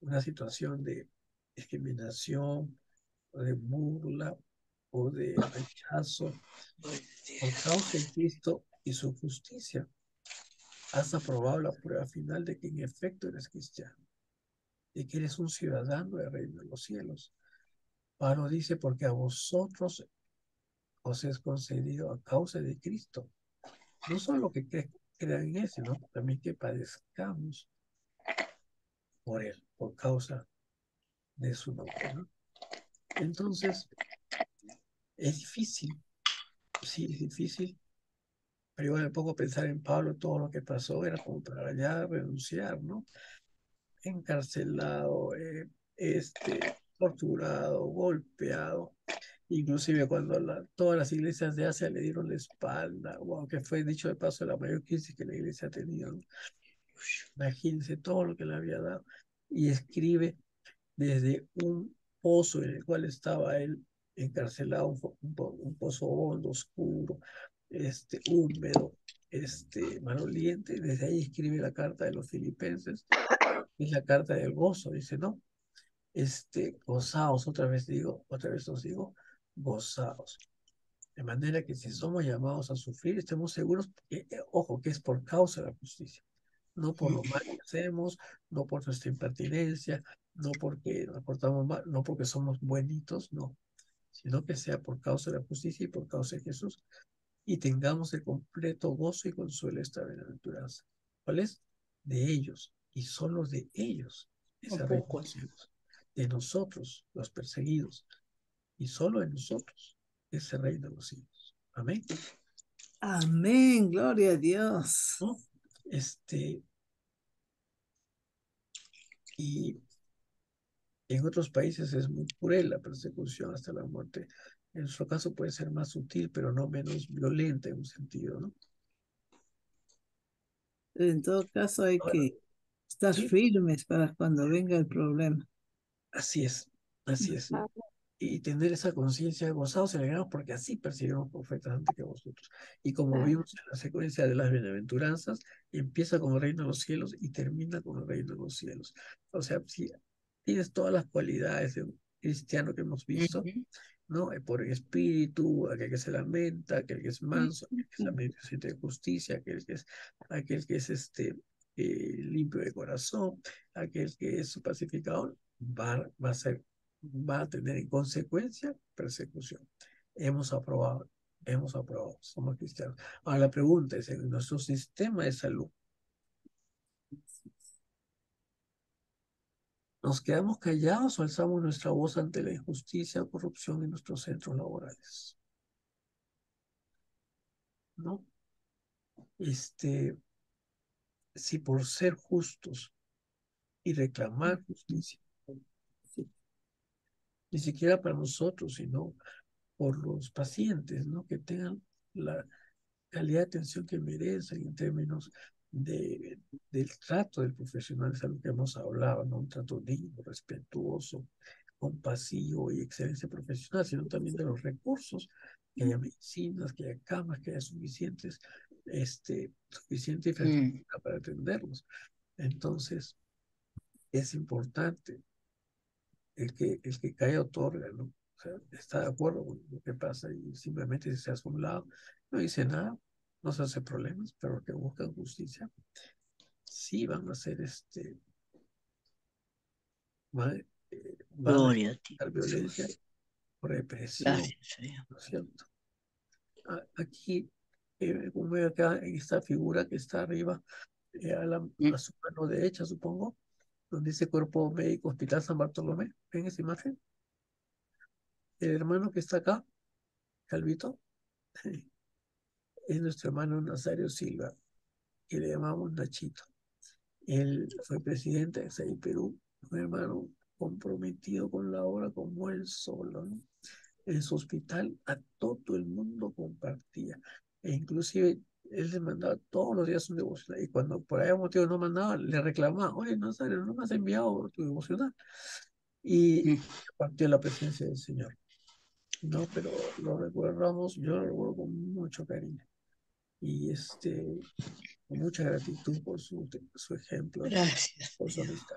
una situación de discriminación, o de burla, o de rechazo, por causa de Cristo y su justicia, has aprobado la prueba final de que en efecto eres cristiano, de que eres un ciudadano del reino de los cielos. Pablo dice, porque a vosotros os es concedido a causa de Cristo. No solo que crean en Él, sino también que padezcamos por Él, por causa de su nombre, ¿no? Entonces, es difícil, sí, es difícil, pero igual me pongo a pensar en Pablo, todo lo que pasó era como para ya renunciar, ¿no? Encarcelado, torturado, golpeado. Inclusive cuando todas las iglesias de Asia le dieron la espalda, wow, que fue dicho de paso la mayor crisis que la iglesia ha tenido, ¿no? Imagínense todo lo que le había dado. Y escribe desde un pozo en el cual estaba él encarcelado, un pozo hondo, oscuro, húmedo, maloliente. Desde ahí escribe la carta de los filipenses, es la carta del gozo. Dice, no, gozaos, otra vez os digo, gozaos. De manera que si somos llamados a sufrir, estemos seguros, ojo, que es por causa de la justicia, no por lo mal que hacemos, no por nuestra impertinencia, no porque nos portamos mal, no porque somos buenitos, no, sino que sea por causa de la justicia y por causa de Jesús, y tengamos el completo gozo y consuelo de esta bienaventuranza. ¿Cuál es? De ellos, y solo de ellos, ese reino de Tampoco. los cielos, de nosotros, los perseguidos, y solo de nosotros, ese reino de los cielos. Amén. Amén, gloria a Dios. ¿No? Y en otros países es muy cruel la persecución hasta la muerte. En nuestro caso puede ser más sutil, pero no menos violenta en un sentido, ¿no? Pero en todo caso hay Ahora, que estar sí, firmes para cuando venga el problema. así es, así es. Y tener esa conciencia de gozados y alegrados, porque así persiguieron los profetas antes que vosotros. Y como vimos en la secuencia de las bienaventuranzas, empieza con el reino de los cielos y termina con el reino de los cielos. O sea, si tienes todas las cualidades de un cristiano que hemos visto, ¿no? Por el espíritu, aquel que se lamenta, aquel que es manso, aquel que es ambiente de justicia, aquel que es limpio de corazón, aquel que es pacificador, va a tener en consecuencia persecución. Hemos aprobado, somos cristianos. Ahora la pregunta es, en nuestro sistema de salud, ¿nos quedamos callados o alzamos nuestra voz ante la injusticia o corrupción en nuestros centros laborales? ¿No? Si por ser justos y reclamar justicia, ni siquiera para nosotros, sino por los pacientes, ¿no? Que tengan la calidad de atención que merecen en términos del trato del profesional de salud que hemos hablado, ¿no? Un trato digno, respetuoso, compasivo y excelencia profesional, sino también de los recursos, que haya medicinas, que haya camas, que haya suficiente infraestructura para atenderlos. Entonces, es importante el que cae otorga, ¿no? O sea, está de acuerdo con lo que pasa y simplemente se hace a un lado, no dice nada, no se hace problemas, pero los que buscan justicia sí van a ser van a Gloria a ti, ejercer violencia, Jesús. represión, Gracias, Señor. ¿no es cierto? Aquí, como veo acá en esta figura que está arriba, a su mano derecha, supongo, donde dice Cuerpo Médico Hospital San Bartolomé. ¿Ven esa imagen? El hermano que está acá, Calvito, es nuestro hermano Nazario Silva, que le llamamos Nachito. Él fue presidente de SAI Perú, un hermano comprometido con la obra como él solo, ¿no? En su hospital a todo el mundo compartía. E inclusive él le mandaba todos los días un devocional. Y cuando por algún motivo no mandaba, le reclamaba, oye, Nazario, no me has enviado tu devocional. Y compartió la presencia del Señor. No, pero lo recordamos, yo lo recuerdo con mucho cariño. Y con mucha gratitud por su ejemplo, Gracias, por su Señor. amistad.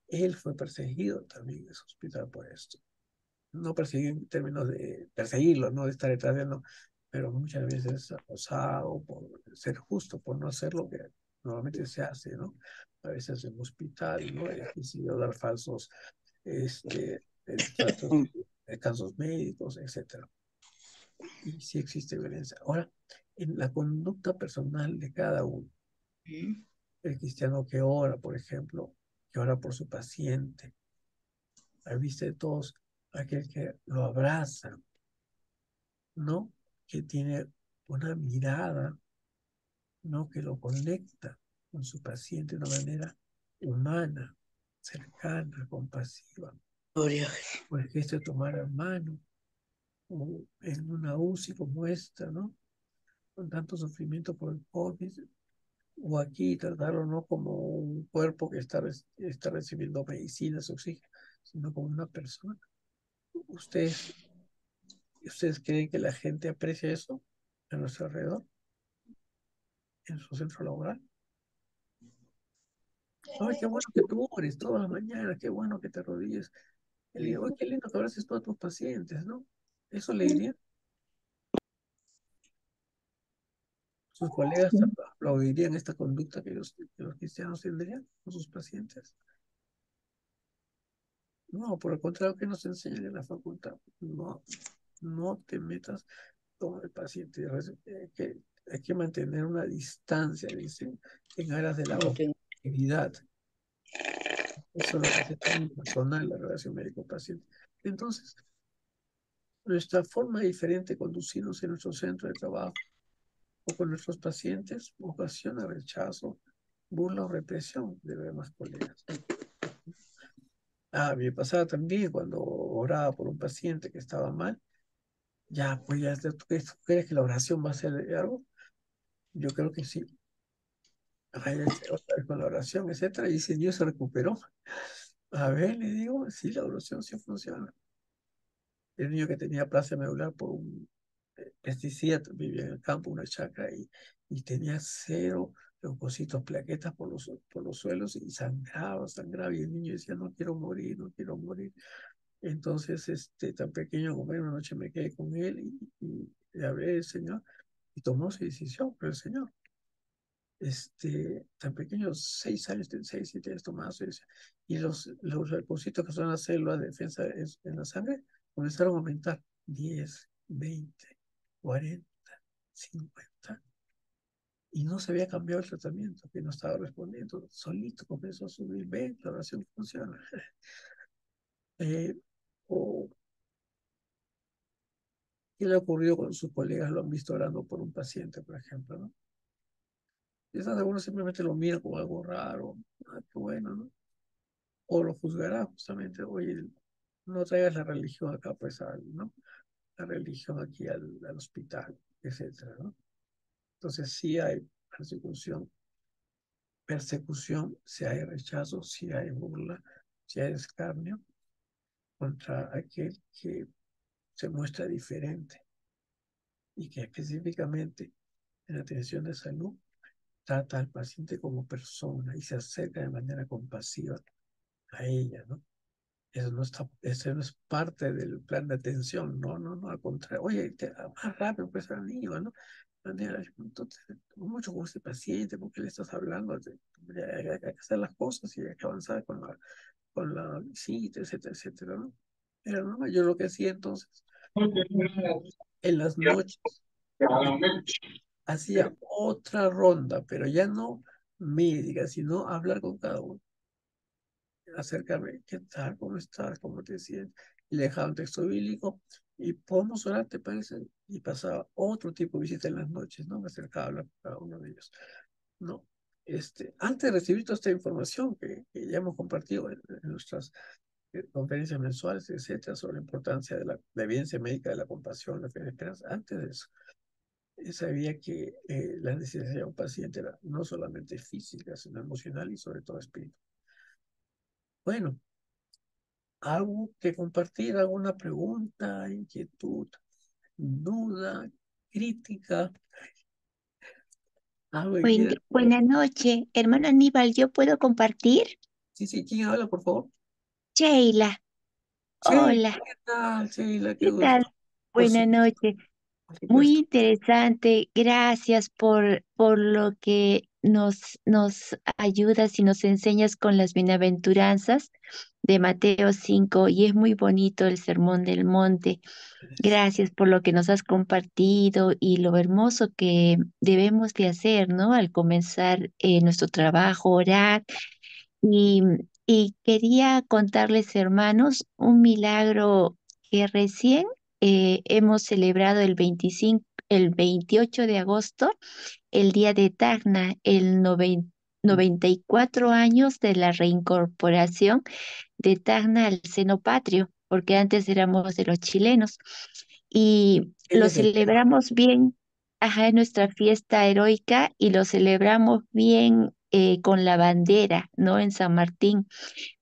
Él fue perseguido también en su hospital por esto. No perseguido en términos de perseguirlo, no de estar detrás de él, no, pero muchas veces acosado por ser justo, por no hacer lo que normalmente se hace, ¿no? A veces en un hospital, ¿no? Es decidido dar falsos datos, casos médicos, etcétera. Y sí existe violencia. Ahora, en la conducta personal de cada uno, el cristiano que ora, por ejemplo, que ora por su paciente, al vista de todos, aquel que lo abraza, ¿no? Que tiene una mirada, ¿no? Que lo conecta con su paciente de una manera humana, cercana, compasiva. Gloria a Jesús. Pues que de tomar a mano, o en una UCI como esta, ¿no? Con tanto sufrimiento por el COVID, o aquí tratarlo no como un cuerpo que está recibiendo medicinas, oxígeno, sino como una persona. ¿Ustedes creen que la gente aprecia eso a nuestro alrededor, en su centro laboral? Ay, qué bueno que tú ores todas las mañanas, qué bueno que te arrodilles. Y le digo, ay, qué lindo que abraces todos tus pacientes, ¿no? Eso le diría. Sus colegas aplaudirían esta conducta que los cristianos tendrían con sus pacientes. No, por el contrario, que nos enseñan en la facultad. No, no te metas con el paciente. Que hay que mantener una distancia, dicen, en aras de la Lo tengo. objetividad. Eso es lo que hace tan personal la relación médico-paciente. Entonces, nuestra forma diferente de conducirnos en nuestro centro de trabajo o con nuestros pacientes ocasiona rechazo, burla o represión de los demás colegas. Me pasaba también cuando oraba por un paciente que estaba mal. Ya, pues ya, ¿tú crees que la oración va a ser algo? Yo creo que sí. Otra vez con la oración, etcétera, y ese niño se recuperó. A ver, le digo, sí, la oración sí funciona. El niño que tenía plasia medular por un pesticida, vivía en el campo, una chacra, y tenía cero leucocitos, plaquetas por los suelos, y sangraba, y el niño decía, no quiero morir, no quiero morir. Entonces, tan pequeño como era, una noche me quedé con él y le hablé del Señor, y tomó su decisión por el Señor. Tan pequeño, 6 años, 6, 7 años tomaba su decisión. Y los leucocitos, que son las células de defensa en la sangre, comenzaron a aumentar 10, 20, 40, 50. Y no se había cambiado el tratamiento, que no estaba respondiendo. Solito comenzó a subir. Ven, la oración funciona. O ¿qué le ocurrió cuando sus colegas lo han visto orando por un paciente, por ejemplo, ¿no? Quizás algunos simplemente lo miran como algo raro. Qué bueno, ¿no? O lo juzgará justamente, oye, no traigas la religión acá, pues, ¿no? La religión aquí al hospital, etcétera, ¿no? Entonces sí hay persecución, si hay rechazo, si hay burla, si hay escarnio contra aquel que se muestra diferente y que específicamente en la atención de salud trata al paciente como persona y se acerca de manera compasiva a ella, ¿no? Eso no es parte del plan de atención, no, al contrario. Oye, más rápido pues al niño, ¿no? Entonces, mucho con este paciente, ¿por qué le estás hablando? Hay que hacer las cosas y hay que avanzar con la visita, etcétera, etcétera, ¿no? Pero no, yo lo que hacía entonces, en las noches, hacía otra ronda, pero ya no médica, sino hablar con cada uno. acercarme, ¿qué tal? ¿Cómo estás? ¿Cómo te sientes? Y le dejaba un texto bíblico y podemos orar, ¿te parece? Y pasaba otro tipo de visita en las noches, ¿no? Me acercaba a hablar con cada uno de ellos, ¿no? Antes de recibir toda esta información que ya hemos compartido en nuestras conferencias mensuales, etcétera, sobre la importancia de la evidencia médica de la compasión, la fe y la esperanza, antes de eso, sabía que la necesidad de un paciente era no solamente física, sino emocional y sobre todo espiritual. Bueno, ¿algo que compartir? ¿Alguna pregunta, inquietud, duda, crítica? ¿Algo que quieran? Buenas noches, hermano Aníbal, ¿yo puedo compartir? Sí, sí, ¿quién habla, por favor? Sheila, Sheila, hola, ¿qué tal, Sheila? Qué ¿qué tal? gusto. Por Buenas supuesto, noches, por muy supuesto. interesante, gracias por lo que nos ayudas y nos enseñas con las bienaventuranzas de Mateo 5 y es muy bonito el Sermón del Monte. Gracias por lo que nos has compartido y lo hermoso que debemos de hacer, ¿no? Al comenzar nuestro trabajo, orar. Y, y quería contarles, hermanos, un milagro que recién hemos celebrado el 28 de agosto, el día de Tacna, 94 años de la reincorporación de Tacna al seno patrio, porque antes éramos de los chilenos. Y Qué lo día festivo. celebramos bien, ajá, en nuestra fiesta heroica y lo celebramos bien con la bandera, ¿no? En San Martín.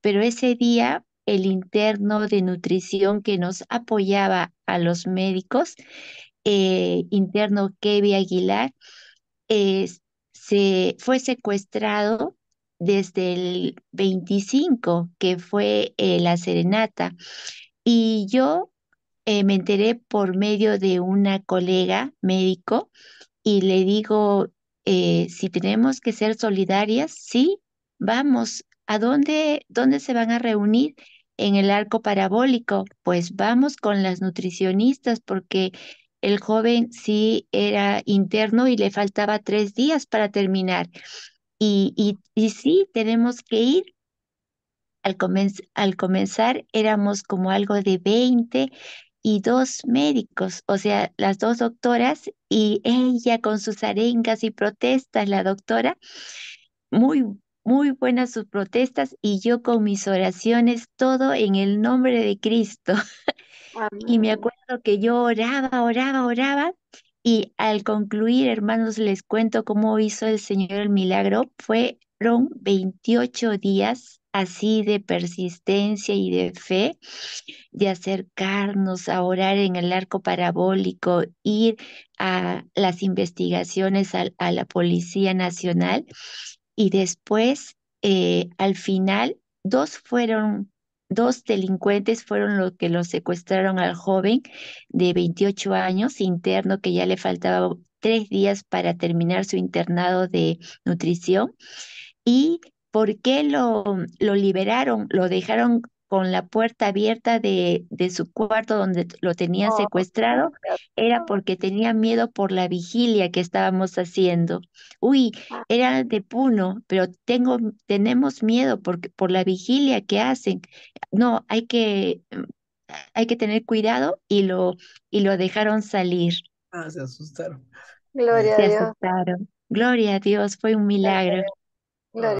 Pero ese día, el interno de nutrición que nos apoyaba a los médicos, interno Kevin Aguilar, eh, se fue secuestrado desde el 25, que fue la serenata. Y yo me enteré por medio de una colega médico y le digo, si tenemos que ser solidarias, sí, vamos. ¿A dónde se van a reunir? En el arco parabólico. Pues vamos con las nutricionistas porque el joven sí era interno y le faltaba 3 días para terminar. Y sí, tenemos que ir. Al comenzar éramos como algo de 20 y dos médicos, o sea, las dos doctoras y ella con sus arengas y protestas, la doctora, muy, muy buenas sus protestas y yo con mis oraciones, todo en el nombre de Cristo. Y me Amén. acuerdo que yo oraba, oraba, oraba. Y al concluir, hermanos, les cuento cómo hizo el Señor el milagro. Fueron 28 días así de persistencia y de fe, de acercarnos a orar en el arco parabólico, ir a las investigaciones a la Policía Nacional y después, al final, dos delincuentes fueron los que lo secuestraron al joven de 28 años, interno, que ya le faltaba 3 días para terminar su internado de nutrición. ¿Y por qué lo liberaron? Lo dejaron con la puerta abierta de su cuarto donde lo tenían Oh, secuestrado. gracias. Era porque tenía miedo por la vigilia que estábamos haciendo. Uy, era de Puno, pero tenemos miedo por la vigilia que hacen. No, hay que tener cuidado y lo dejaron salir. Ah, se asustaron. Vaya. Gloria Se a Dios. asustaron. Gloria a Dios, fue un milagro.